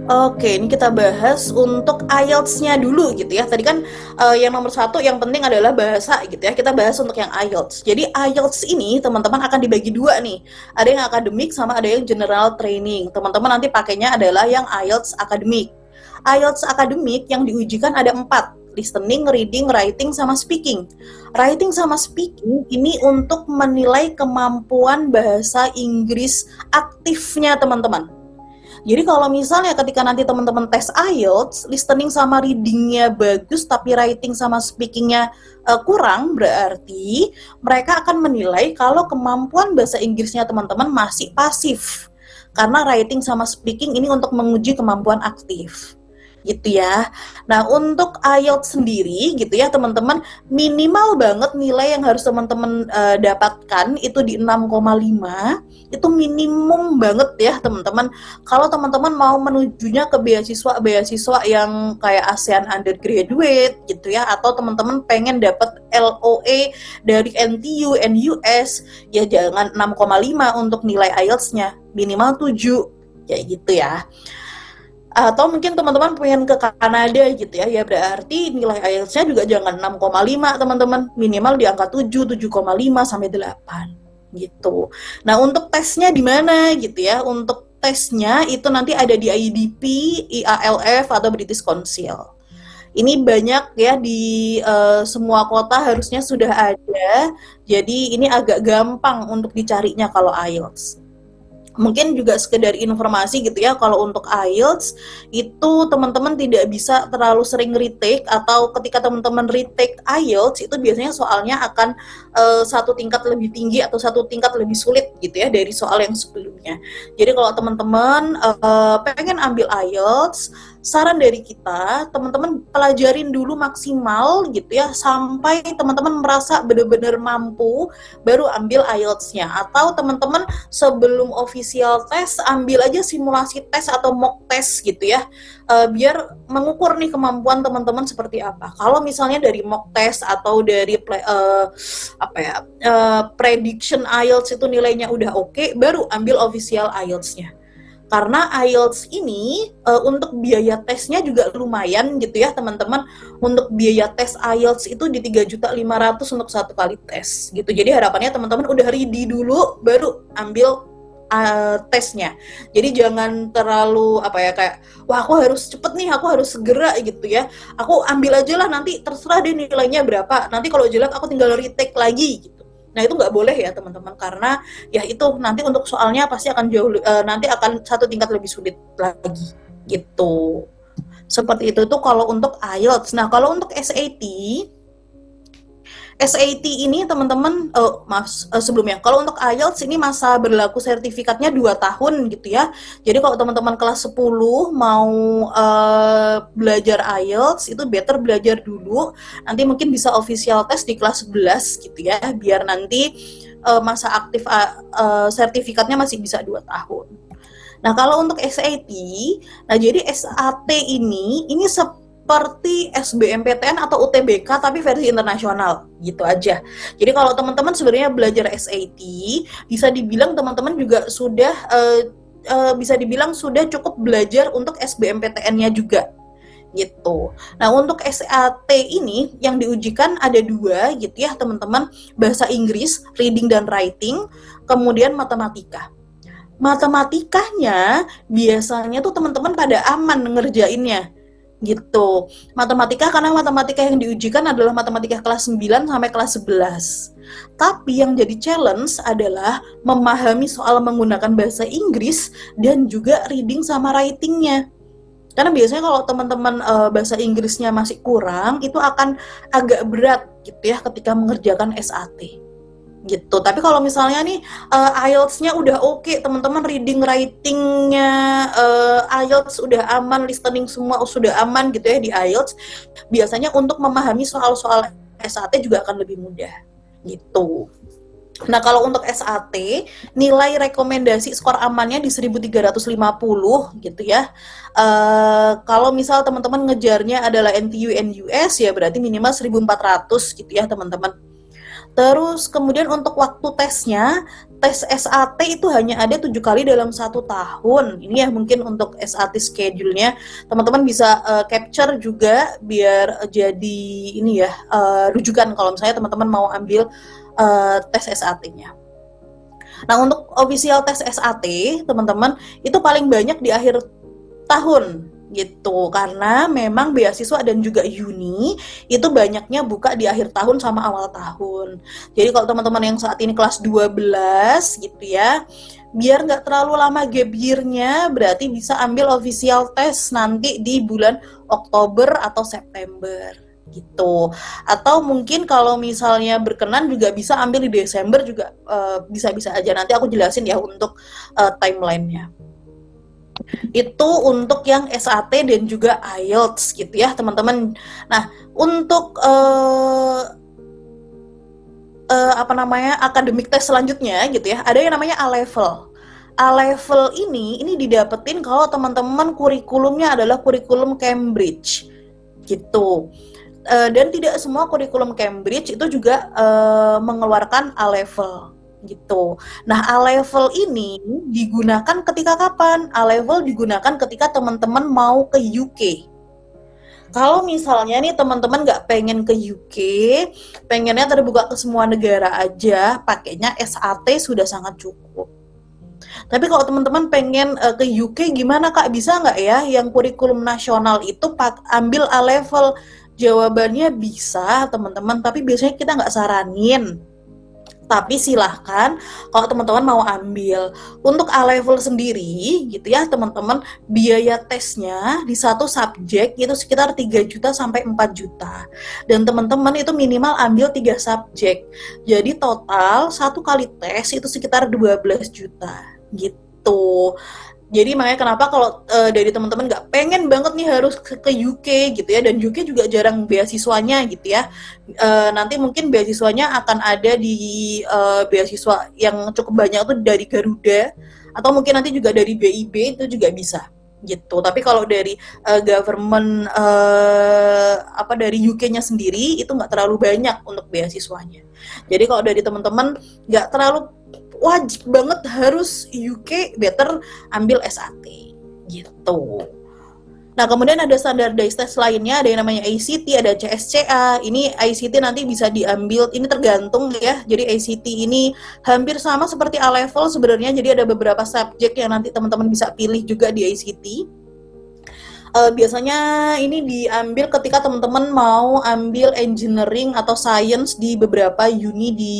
Oke, ini kita bahas untuk IELTS-nya dulu gitu ya. Tadi kan yang nomor satu yang penting adalah bahasa gitu ya. Kita bahas untuk yang IELTS. Jadi IELTS ini teman-teman akan dibagi dua nih. Ada yang akademik sama ada yang general training. Teman-teman nanti pakainya adalah yang IELTS akademik. IELTS akademik yang diujikan ada 4. Listening, reading, writing, sama speaking. Writing sama speaking ini untuk menilai kemampuan bahasa Inggris aktifnya teman-teman. Jadi kalau misalnya ketika nanti teman-teman tes IELTS, listening sama readingnya bagus, tapi writing sama speakingnya kurang, berarti mereka akan menilai kalau kemampuan bahasa Inggrisnya teman-teman masih pasif. Karena writing sama speaking ini untuk menguji kemampuan aktif gitu ya. Nah, untuk IELTS sendiri gitu ya, teman-teman, minimal banget nilai yang harus teman-teman dapatkan itu di 6,5. Itu minimum banget ya, teman-teman. Kalau teman-teman mau menujunya ke beasiswa yang kayak ASEAN Undergraduate gitu ya, atau teman-teman pengen dapat LOA dari NTU, NUS, ya jangan 6,5 untuk nilai IELTS-nya, minimal 7 kayak gitu ya. Atau mungkin teman-teman pengen ke Kanada gitu ya, ya berarti nilai IELTS-nya juga jangan 6,5 teman-teman, minimal di angka 7, 7,5 sampai 8 gitu. Nah, untuk tesnya di mana gitu ya? Untuk tesnya itu nanti ada di IDP, IALF atau British Council. Ini banyak ya di semua kota harusnya sudah ada. Jadi ini agak gampang untuk dicarinya kalau IELTS. Mungkin juga sekedar informasi gitu ya, kalau untuk IELTS itu teman-teman tidak bisa terlalu sering retake, atau ketika teman-teman retake IELTS itu biasanya soalnya akan satu tingkat lebih tinggi atau satu tingkat lebih sulit gitu ya dari soal yang sebelumnya. Jadi kalau teman-teman pengen ambil IELTS, saran dari kita, teman-teman pelajarin dulu maksimal gitu ya, sampai teman-teman merasa benar-benar mampu, baru ambil IELTS-nya. Atau teman-teman sebelum official test ambil aja simulasi tes atau mock test gitu ya, biar mengukur nih kemampuan teman-teman seperti apa. Kalau misalnya dari mock test atau dari prediction IELTS itu nilainya udah oke, baru ambil official IELTS-nya. Karena IELTS ini untuk biaya tesnya juga lumayan gitu ya teman-teman. Untuk biaya tes IELTS itu di 3.500.000 untuk satu kali tes gitu. Jadi harapannya teman-teman udah ready dulu baru ambil tesnya. Jadi jangan terlalu kayak wah aku harus cepet nih, aku harus segera gitu ya. Aku ambil aja lah, nanti terserah deh nilainya berapa. Nanti kalau jelek aku tinggal retake lagi gitu. Nah itu nggak boleh ya teman-teman, karena ya itu nanti untuk soalnya pasti akan jauh nanti akan satu tingkat lebih sulit lagi gitu. Seperti itu tuh kalau untuk IELTS. Nah kalau untuk SAT ini teman-teman, sebelumnya, kalau untuk IELTS ini masa berlaku sertifikatnya 2 tahun gitu ya. Jadi kalau teman-teman kelas 10 mau belajar IELTS, itu better belajar dulu. Nanti mungkin bisa official test di kelas 11 gitu ya, biar nanti masa aktif sertifikatnya masih bisa 2 tahun. Nah, kalau untuk SAT, nah jadi SAT ini seperti SBMPTN atau UTBK tapi versi internasional gitu aja. Jadi kalau teman-teman sebenarnya belajar SAT, bisa dibilang teman-teman juga sudah bisa dibilang sudah cukup belajar untuk SBMPTN-nya juga gitu. Nah untuk SAT ini yang diujikan ada 2 gitu ya teman-teman, bahasa Inggris, reading dan writing, kemudian matematika. Matematikanya biasanya tuh teman-teman pada aman ngerjainnya gitu. Karena matematika yang diujikan adalah matematika kelas 9 sampai kelas 11. Tapi yang jadi challenge adalah memahami soal menggunakan bahasa Inggris dan juga reading sama writingnya. Karena biasanya kalau teman-teman bahasa Inggrisnya masih kurang, itu akan agak berat gitu ya ketika mengerjakan SAT gitu. Tapi kalau misalnya nih IELTS-nya udah oke, teman-teman reading writing-nya IELTS udah aman, listening semua sudah aman gitu ya di IELTS, biasanya untuk memahami soal-soal SAT juga akan lebih mudah gitu. Nah, kalau untuk SAT, nilai rekomendasi skor amannya di 1350 gitu ya. Kalau misal teman-teman ngejarnya adalah NTU NUS, ya berarti minimal 1400 gitu ya teman-teman. Terus kemudian untuk waktu tesnya tes SAT itu hanya ada 7 kali dalam 1 tahun. Ini ya mungkin untuk SAT schedule-nya teman-teman bisa capture juga biar jadi ini ya rujukan kalau misalnya teman-teman mau ambil tes SAT-nya. Nah, untuk official tes SAT, teman-teman, itu paling banyak di akhir tahun gitu, karena memang beasiswa dan juga uni itu banyaknya buka di akhir tahun sama awal tahun. Jadi kalau teman-teman yang saat ini kelas 12 gitu ya, biar nggak terlalu lama gap year-nya, berarti bisa ambil official test nanti di bulan Oktober atau September gitu. Atau mungkin kalau misalnya berkenan juga bisa ambil di Desember juga, bisa-bisa aja. Nanti aku jelasin ya untuk timeline-nya. Itu untuk yang SAT dan juga IELTS gitu ya teman-teman. Nah, untuk apa namanya, academic test selanjutnya gitu ya, ada yang namanya A-level. A-level ini didapetin kalau teman-teman kurikulumnya adalah kurikulum Cambridge gitu. Dan tidak semua kurikulum Cambridge itu juga mengeluarkan A-level gitu. Nah, A-level ini digunakan ketika kapan? A-level digunakan ketika teman-teman mau ke UK. Kalau misalnya nih teman-teman nggak pengen ke UK, pengennya terbuka ke semua negara aja, pakainya SAT sudah sangat cukup. Tapi kalau teman-teman pengen ke UK gimana Kak? Bisa nggak ya yang kurikulum nasional itu ambil A-level? Jawabannya bisa teman-teman, tapi biasanya kita nggak saranin. Tapi silahkan kalau teman-teman mau ambil. Untuk A-level sendiri gitu ya teman-teman, biaya tesnya di satu subjek itu sekitar 3 juta sampai 4 juta. Dan teman-teman itu minimal ambil 3 subjek. Jadi total 1 kali tes itu sekitar 12 juta gitu. Jadi makanya kenapa kalau dari teman-teman nggak pengen banget nih harus ke UK gitu ya, dan UK juga jarang beasiswanya gitu ya. Nanti mungkin beasiswanya akan ada di beasiswa yang cukup banyak tuh dari Garuda, atau mungkin nanti juga dari BIB itu juga bisa gitu. Tapi kalau dari government apa dari UK-nya sendiri itu nggak terlalu banyak untuk beasiswanya. Jadi kalau dari teman-teman nggak terlalu wajib banget harus UK, better ambil SAT gitu. Nah, kemudian ada standardized test lainnya, ada yang namanya ICT, ada CSCA. Ini ICT nanti bisa diambil, ini tergantung ya. Jadi ICT ini hampir sama seperti A-level sebenarnya. Jadi ada beberapa subjek yang nanti teman-teman bisa pilih juga di ICT. Biasanya ini diambil ketika teman-teman mau ambil engineering atau science di beberapa uni di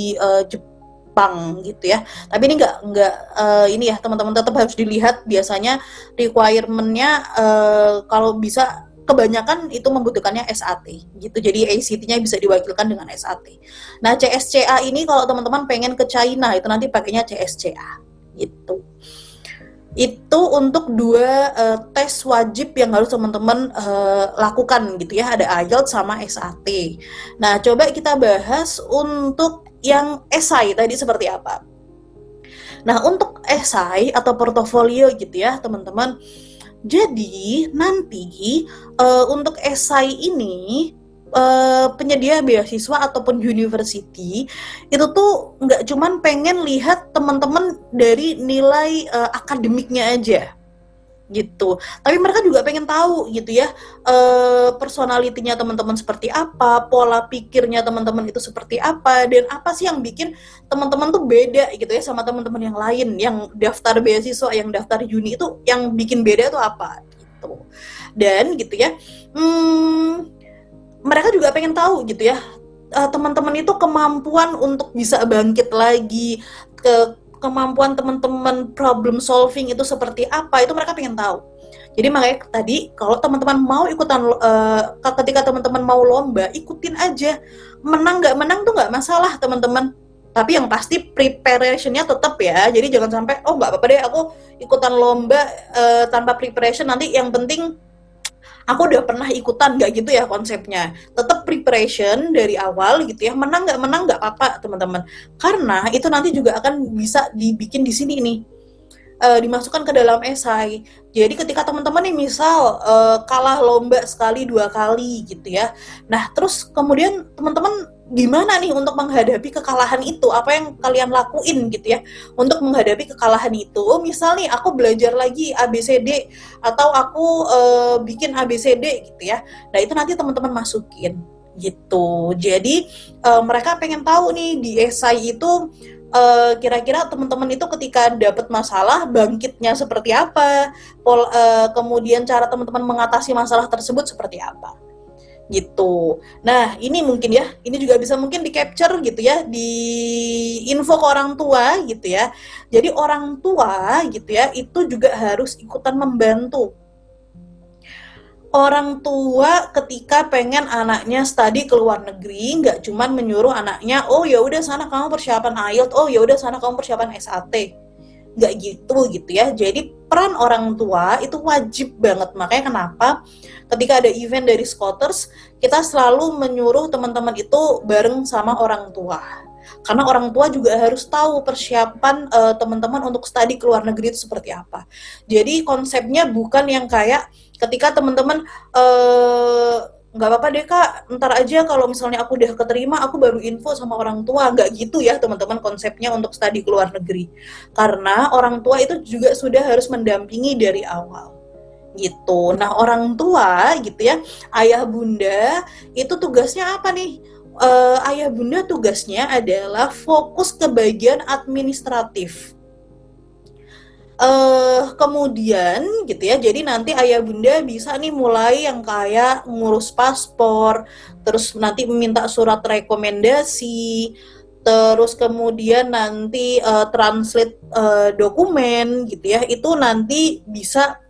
Jepang gitu ya. Tapi ini nggak ini ya teman-teman, tetap harus dilihat biasanya requirement-nya kalau bisa kebanyakan itu membutuhkannya SAT gitu. Jadi ACT-nya bisa diwakilkan dengan SAT. Nah, CSCA ini kalau teman-teman pengen ke China itu nanti pakainya CSCA gitu. Itu untuk 2 tes wajib yang harus teman-teman lakukan gitu ya, ada IELTS sama SAT. Nah, coba kita bahas untuk yang esai tadi seperti apa. Nah, untuk esai atau portofolio gitu ya teman-teman, jadi nanti untuk esai ini penyedia beasiswa ataupun university itu tuh nggak cuman pengen lihat teman-teman dari nilai akademiknya aja gitu, tapi mereka juga pengen tahu gitu ya personalitinya teman-teman seperti apa, pola pikirnya teman-teman itu seperti apa, dan apa sih yang bikin teman-teman tuh beda gitu ya sama teman-teman yang lain yang daftar beasiswa, yang daftar uni itu yang bikin beda tuh apa gitu. Dan gitu ya mereka juga pengen tahu gitu ya teman-teman itu kemampuan untuk bisa bangkit lagi, kemampuan teman-teman problem solving itu seperti apa, itu mereka pengen tahu. Jadi makanya tadi kalau teman-teman mau ikutan ketika teman-teman mau lomba, ikutin aja, menang nggak menang tuh nggak masalah teman-teman, tapi yang pasti preparation-nya tetap ya. Jadi jangan sampai oh nggak apa-apa deh aku ikutan lomba tanpa preparation, nanti yang penting aku udah pernah ikutan, nggak gitu ya konsepnya. Tetap preparation dari awal gitu ya, menang nggak apa-apa teman-teman, karena itu nanti juga akan bisa dibikin di sini nih, dimasukkan ke dalam esai. Jadi ketika teman-teman nih misal kalah lomba sekali 2 kali gitu ya, nah terus kemudian teman-teman gimana nih untuk menghadapi kekalahan itu, apa yang kalian lakuin gitu ya untuk menghadapi kekalahan itu. Misal nih aku belajar lagi ABCD atau aku bikin ABCD gitu ya, nah itu nanti teman-teman masukin gitu. Jadi mereka pengen tahu nih di esai itu kira-kira teman-teman itu ketika dapat masalah bangkitnya seperti apa, kemudian cara teman-teman mengatasi masalah tersebut seperti apa gitu. Nah, ini mungkin ya, ini juga bisa mungkin di-capture gitu ya, di info ke orang tua gitu ya. Jadi orang tua gitu ya, itu juga harus ikutan membantu. Orang tua ketika pengen anaknya studi ke luar negeri, nggak cuman menyuruh anaknya, oh ya udah sana kamu persiapan IELTS, oh ya udah sana kamu persiapan SAT, nggak gitu ya. Jadi peran orang tua itu wajib banget. Makanya kenapa ketika ada event dari Scholars kita selalu menyuruh teman-teman itu bareng sama orang tua, karena orang tua juga harus tahu persiapan teman-teman untuk studi ke luar negeri itu seperti apa. Jadi konsepnya bukan yang kayak ketika teman-teman nggak apa-apa deh kak, ntar aja kalau misalnya aku udah keterima aku baru info sama orang tua, nggak gitu ya teman-teman konsepnya untuk studi ke luar negeri, karena orang tua itu juga sudah harus mendampingi dari awal gitu. Nah orang tua gitu ya, ayah bunda itu tugasnya apa nih? Ayah bunda tugasnya adalah fokus ke bagian administratif. Kemudian gitu ya, jadi nanti ayah bunda bisa nih mulai yang kayak ngurus paspor, terus nanti meminta surat rekomendasi, terus kemudian nanti translate dokumen gitu ya, itu nanti bisa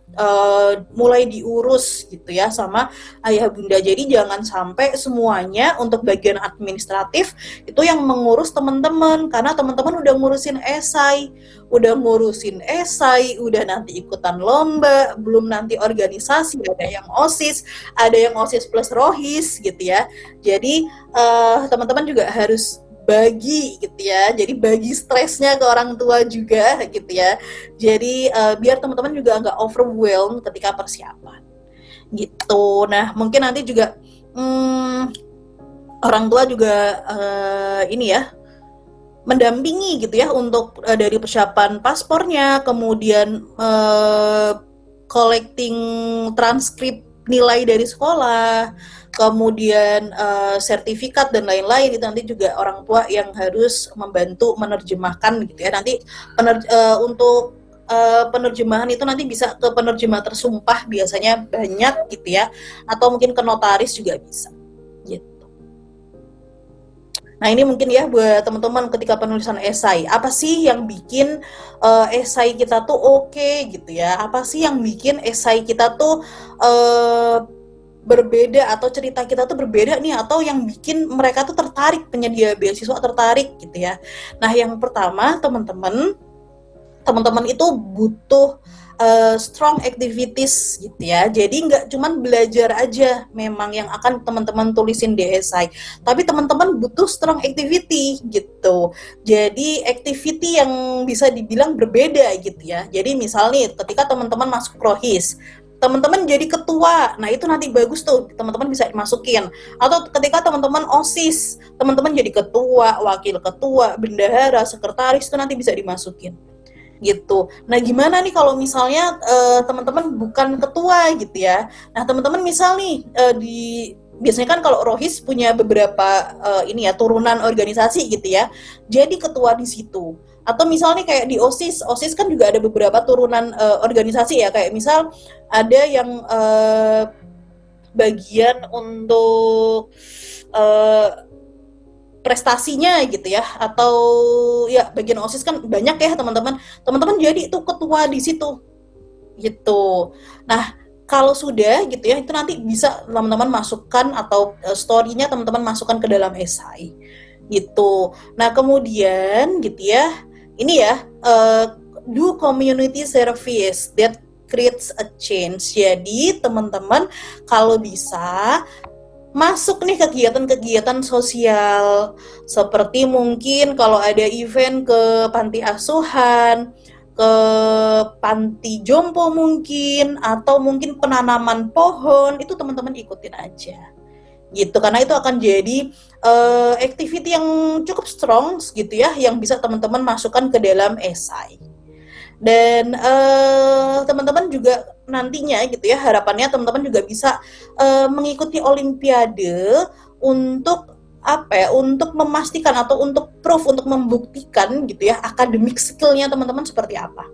mulai diurus gitu ya sama ayah bunda. Jadi jangan sampai semuanya untuk bagian administratif itu yang mengurus teman-teman, karena teman-teman udah ngurusin esai, udah nanti ikutan lomba, belum nanti organisasi, ada yang OSIS, ada yang OSIS plus ROHIS gitu ya. Jadi teman-teman juga harus bagi gitu ya, jadi bagi stresnya ke orang tua juga gitu ya. Jadi biar teman-teman juga nggak overwhelmed ketika persiapan gitu. Nah mungkin nanti juga orang tua juga ini ya, mendampingi gitu ya untuk dari persiapan paspornya, kemudian collecting transkrip nilai dari sekolah, kemudian sertifikat dan lain-lain. Itu nanti juga orang tua yang harus membantu menerjemahkan gitu ya. Nanti untuk penerjemahan itu nanti bisa ke penerjemah tersumpah biasanya banyak gitu ya, atau mungkin ke notaris juga bisa gitu. Nah ini mungkin ya buat teman-teman ketika penulisan esai, apa sih yang bikin esai kita tuh oke gitu ya? Apa sih yang bikin esai kita tuh berbeda, atau cerita kita tuh berbeda nih, atau yang bikin mereka tuh tertarik, penyedia beasiswa tertarik gitu ya? Nah yang pertama teman-teman itu butuh strong activities gitu ya. Jadi nggak cuman belajar aja memang yang akan teman-teman tulisin di esai, tapi teman-teman butuh strong activity gitu. Jadi activity yang bisa dibilang berbeda gitu ya. Jadi misal nih ketika teman-teman masuk Rohis, teman-teman jadi ketua, nah itu nanti bagus tuh, teman-teman bisa dimasukin. Atau ketika teman-teman OSIS, teman-teman jadi ketua, wakil ketua, bendahara, sekretaris, itu nanti bisa dimasukin gitu. Nah gimana nih kalau misalnya teman-teman bukan ketua gitu ya? Nah teman-teman misal nih biasanya kan kalau Rohis punya beberapa ini ya turunan organisasi gitu ya, jadi ketua di situ. Atau misalnya kayak di OSIS kan juga ada beberapa turunan organisasi ya, kayak misal ada yang bagian untuk prestasinya gitu ya, atau ya bagian OSIS kan banyak ya teman-teman jadi itu ketua di situ gitu. Nah kalau sudah gitu ya, itu nanti bisa teman-teman masukkan, atau story-nya teman-teman masukkan ke dalam esai gitu. Nah kemudian gitu ya, ini ya do community service that creates a change. Jadi teman-teman kalau bisa masuk nih kegiatan-kegiatan sosial, seperti mungkin kalau ada event ke panti asuhan, ke panti jompo mungkin, atau mungkin penanaman pohon, itu teman-teman ikutin aja gitu, karena itu akan jadi activity yang cukup strong gitu ya, yang bisa teman-teman masukkan ke dalam esai. Dan teman-teman juga nantinya gitu ya, harapannya teman-teman juga bisa mengikuti olimpiade untuk apa ya, untuk memastikan atau untuk proof, untuk membuktikan gitu ya akademik skillnya teman-teman seperti apa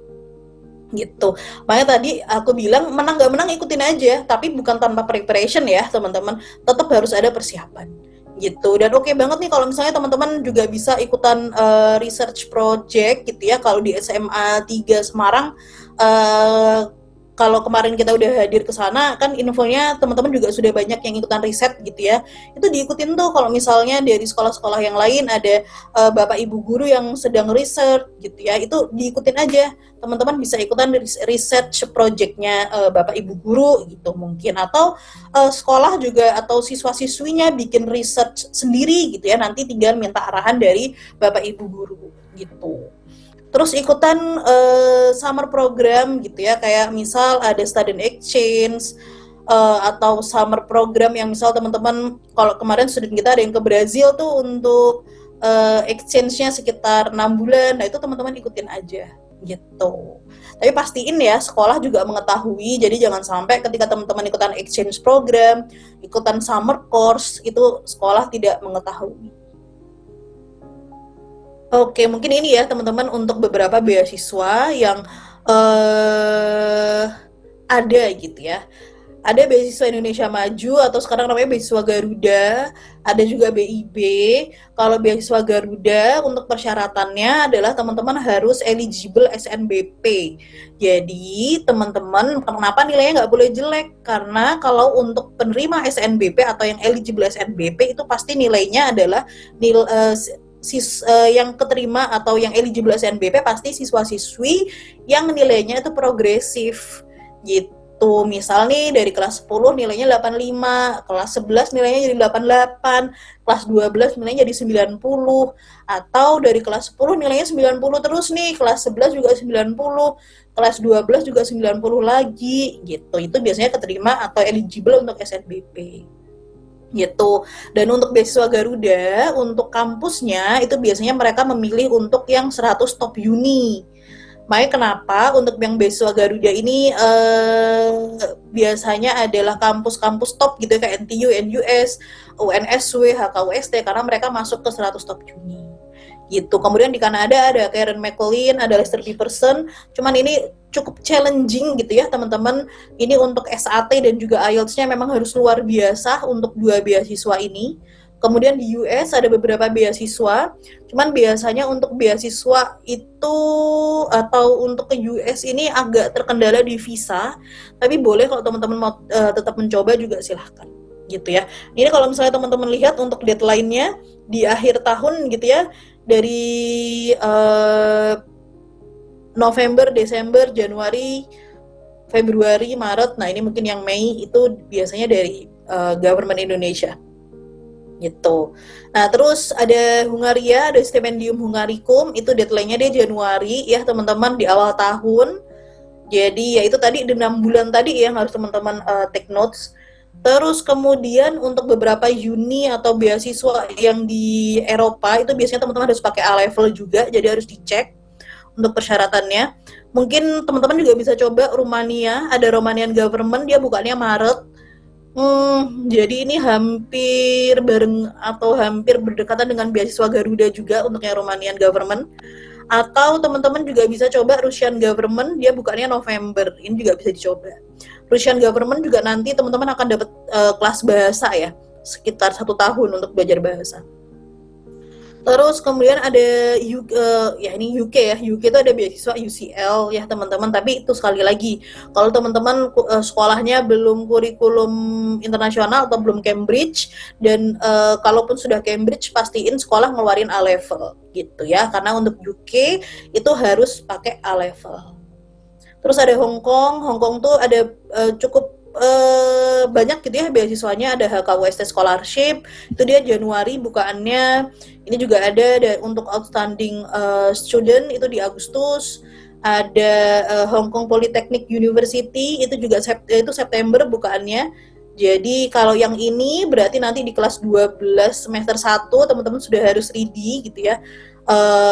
gitu. Makanya tadi aku bilang menang gak menang ikutin aja, tapi bukan tanpa preparation ya teman-teman, tetap harus ada persiapan gitu. Dan oke banget nih kalau misalnya teman-teman juga bisa ikutan research project gitu ya, kalau di SMA 3 Semarang. Kalau kemarin kita udah hadir ke sana kan infonya teman-teman juga sudah banyak yang ikutan riset gitu ya, itu diikutin tuh. Kalau misalnya dari sekolah-sekolah yang lain ada bapak ibu guru yang sedang riset gitu ya, itu diikutin aja. Teman-teman bisa ikutan research projectnya bapak ibu guru gitu mungkin, atau sekolah juga atau siswa-siswinya bikin research sendiri gitu ya, nanti tinggal minta arahan dari bapak ibu guru gitu. Terus ikutan summer program gitu ya, kayak misal ada student exchange atau summer program yang misal teman-teman, kalau kemarin student kita ada yang ke Brazil tuh untuk exchange-nya sekitar 6 bulan, nah itu teman-teman ikutin aja gitu. Tapi pastiin ya sekolah juga mengetahui, jadi jangan sampai ketika teman-teman ikutan exchange program, ikutan summer course, itu sekolah tidak mengetahui. Oke, mungkin ini ya teman-teman untuk beberapa beasiswa yang ada gitu ya. Ada beasiswa Indonesia Maju atau sekarang namanya beasiswa Garuda, ada juga BIB. Kalau beasiswa Garuda untuk persyaratannya adalah teman-teman harus eligible SNBP. Jadi teman-teman kenapa nilainya nggak boleh jelek? Karena kalau untuk penerima SNBP atau yang eligible SNBP itu pasti nilainya adalah yang keterima atau yang eligible SNBP pasti siswa-siswi yang nilainya itu progresif gitu. Misal nih dari kelas 10 nilainya 85, kelas 11 nilainya jadi 88, kelas 12 nilainya jadi 90, atau dari kelas 10 nilainya 90 terus nih, kelas 11 juga 90, kelas 12 juga 90 lagi gitu. Itu biasanya keterima atau eligible untuk SNBP gitu. Dan untuk beasiswa Garuda, untuk kampusnya itu biasanya mereka memilih untuk yang 100 top uni. Makanya kenapa untuk yang beasiswa Garuda ini biasanya adalah kampus-kampus top gitu ya, kayak NTU, NUS, UNSW, HKUST, karena mereka masuk ke 100 top uni gitu. Kemudian di Kanada ada Karen McLean, ada Lester Peterson. Cuman ini cukup challenging gitu ya teman-teman. Ini untuk SAT dan juga IELTS-nya memang harus luar biasa untuk dua beasiswa ini. Kemudian di US ada beberapa beasiswa, cuman biasanya untuk beasiswa itu atau untuk ke US ini agak terkendala di visa, tapi boleh kalau teman-teman mau tetap mencoba juga silahkan gitu ya. Ini kalau misalnya teman-teman lihat untuk deadline-nya di akhir tahun gitu ya, dari November, Desember, Januari, Februari, Maret. Nah ini mungkin yang Mei itu biasanya dari government Indonesia gitu. Nah terus ada Hungaria, ada Stipendium Hungaricum, itu deadline-nya dia Januari ya teman-teman, di awal tahun. Jadi ya itu tadi 6 bulan tadi ya yang harus teman-teman take notes. Terus kemudian untuk beberapa uni atau beasiswa yang di Eropa itu biasanya teman-teman harus pakai A level juga, jadi harus dicek untuk persyaratannya. Mungkin teman-teman juga bisa coba Rumania, ada Romanian Government, dia bukannya Maret. Jadi ini hampir bareng atau hampir berdekatan dengan beasiswa Garuda juga untuk yang Romanian Government. Atau teman-teman juga bisa coba Russian Government, dia bukannya November, ini juga bisa dicoba. Russian Government juga nanti teman-teman akan dapat kelas bahasa ya, sekitar 1 tahun untuk belajar bahasa. Terus kemudian ada ya ini UK ya, UK itu ada beasiswa UCL ya teman-teman, tapi itu sekali lagi kalau teman-teman sekolahnya belum kurikulum internasional atau belum Cambridge, dan kalaupun sudah Cambridge pastiin sekolah ngeluarin A level gitu ya, karena untuk UK itu harus pakai A level. Terus ada Hong Kong, Hong Kong tuh ada cukup banyak gitu ya beasiswanya, ada HKUST Scholarship, itu dia Januari bukaannya. Ini juga ada untuk outstanding student itu di Agustus. Ada Hong Kong Polytechnic University itu juga itu September bukaannya. Jadi kalau yang ini berarti nanti di kelas 12 semester 1 teman-teman sudah harus ready gitu ya.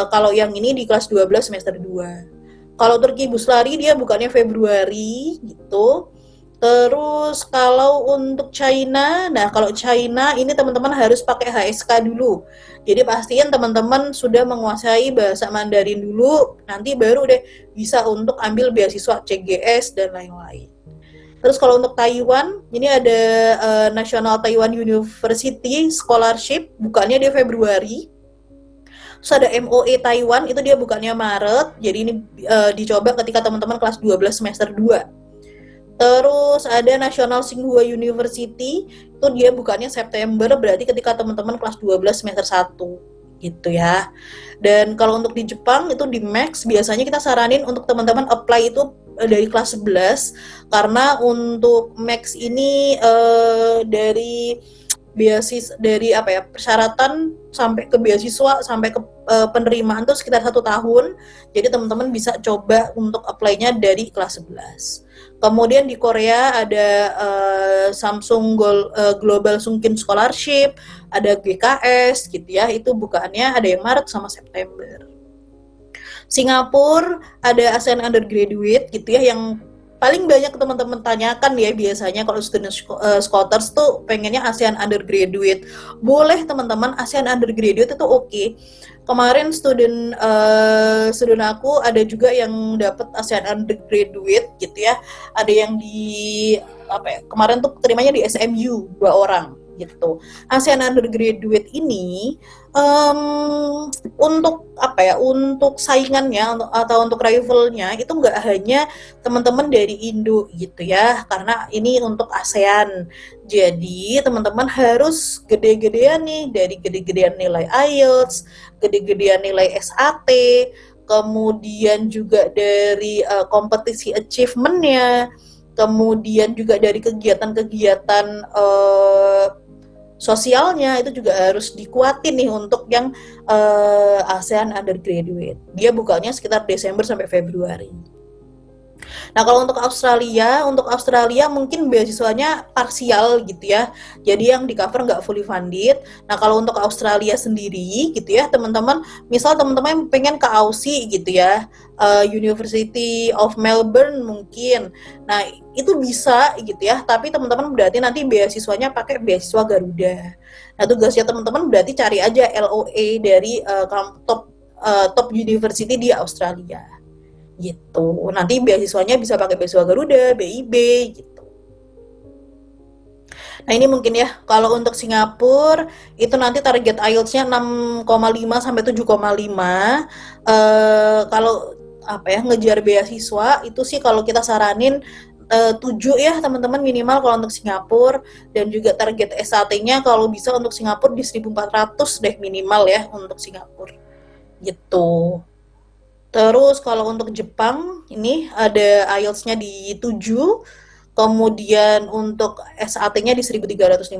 Kalau yang ini di kelas 12 semester 2. Kalau Turki Buslari dia bukannya Februari gitu. Terus kalau untuk China, nah kalau China ini teman-teman harus pakai HSK dulu. Jadi pastiin teman-teman sudah menguasai bahasa Mandarin dulu, nanti baru deh bisa untuk ambil beasiswa CGS dan lain-lain. Terus kalau untuk Taiwan, ini ada National Taiwan University Scholarship, bukannya dia Februari. Terus ada MOE Taiwan, itu dia bukannya Maret, jadi ini dicoba ketika teman-teman kelas 12 semester 2. Terus ada National Tsinghua University, itu dia bukannya September, berarti ketika teman-teman kelas 12 semester 1 gitu ya. Dan kalau untuk di Jepang itu di Max biasanya kita saranin untuk teman-teman apply itu dari kelas 11 karena untuk Max ini dari dari apa ya, persyaratan sampai ke beasiswa sampai ke penerimaan tuh sekitar 1 tahun. Jadi teman-teman bisa coba untuk apply-nya dari kelas 11. Kemudian di Korea ada Samsung Global Sunkin Scholarship, ada GKS gitu ya. Itu bukaannya ada yang Maret sama September. Singapura ada ASEAN Undergraduate gitu ya, yang paling banyak teman-teman tanyakan ya biasanya kalau student scholars tuh pengennya ASEAN Undergraduate. Boleh teman-teman, ASEAN Undergraduate itu oke. Kemarin student aku ada juga yang dapat ASEAN Undergraduate gitu ya. Ada yang di apa ya? Kemarin tuh terimanya di SMU 2 orang gitu. ASEAN Undergraduate ini untuk apa ya, untuk saingannya atau untuk rivalnya itu nggak hanya teman-teman dari Indo gitu ya, karena ini untuk ASEAN. Jadi teman-teman harus gede-gedean nih, dari gede-gedean nilai IELTS, gede-gedean nilai SAT, kemudian juga dari kompetisi achievement-nya, kemudian juga dari kegiatan-kegiatan sosialnya itu juga harus dikuatin nih untuk yang ASEAN Undergraduate. Dia bukanya sekitar Desember sampai Februari. Nah kalau untuk Australia mungkin beasiswanya parsial gitu ya, jadi yang di cover nggak fully funded. Nah kalau untuk Australia sendiri gitu ya teman-teman, misal teman-teman pengen ke Aussie gitu ya, University of Melbourne mungkin, nah itu bisa gitu ya, tapi teman-teman berarti nanti beasiswanya pakai beasiswa Garuda. Nah tugasnya teman-teman berarti cari aja LOA dari top university di Australia gitu. Nanti beasiswanya bisa pakai beasiswa Garuda, BIB gitu. Nah ini mungkin ya, kalau untuk Singapura itu nanti target IELTS-nya 6,5 sampai 7,5. Kalau apa ya, ngejar beasiswa itu sih kalau kita saranin 7 ya teman-teman minimal kalau untuk Singapura, dan juga target SAT-nya kalau bisa untuk Singapura di 1.400 deh minimal ya untuk Singapura gitu. Terus kalau untuk Jepang ini ada IELTS-nya di 7, kemudian untuk SAT-nya di 1.350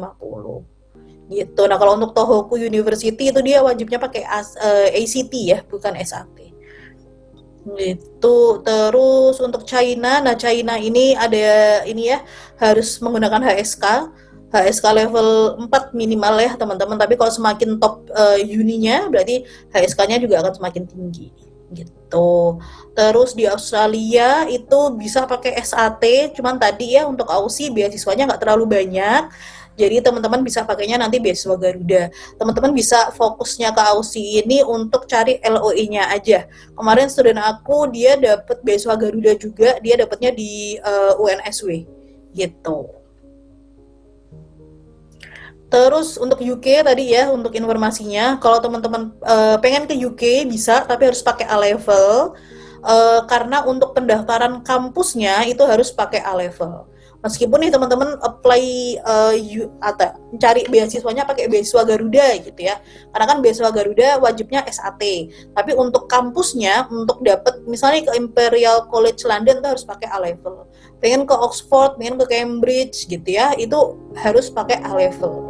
gitu. Nah kalau untuk Tohoku University itu dia wajibnya pakai ACT ya, bukan SAT gitu. Terus untuk China, nah China ini ada ini ya, harus menggunakan HSK level 4 minimal ya teman-teman, tapi kalau semakin top uninya berarti HSK-nya juga akan semakin tinggi gitu. Terus di Australia itu bisa pakai SAT, cuman tadi ya untuk Aussie beasiswanya nggak terlalu banyak, jadi teman-teman bisa pakainya nanti beasiswa Garuda. Teman-teman bisa fokusnya ke Aussie ini untuk cari LOE-nya aja. Kemarin student aku dia dapat beasiswa Garuda juga, dia dapatnya di UNSW gitu. Terus untuk UK tadi ya, untuk informasinya, kalau teman-teman pengen ke UK bisa, tapi harus pakai A level. Karena untuk pendaftaran kampusnya itu harus pakai A level. Meskipun nih teman-teman apply cari beasiswanya pakai beasiswa Garuda gitu ya. Karena kan beasiswa Garuda wajibnya SAT. Tapi untuk kampusnya, untuk dapat misalnya ke Imperial College London itu harus pakai A level. Pengen ke Oxford, pengen ke Cambridge gitu ya, itu harus pakai A level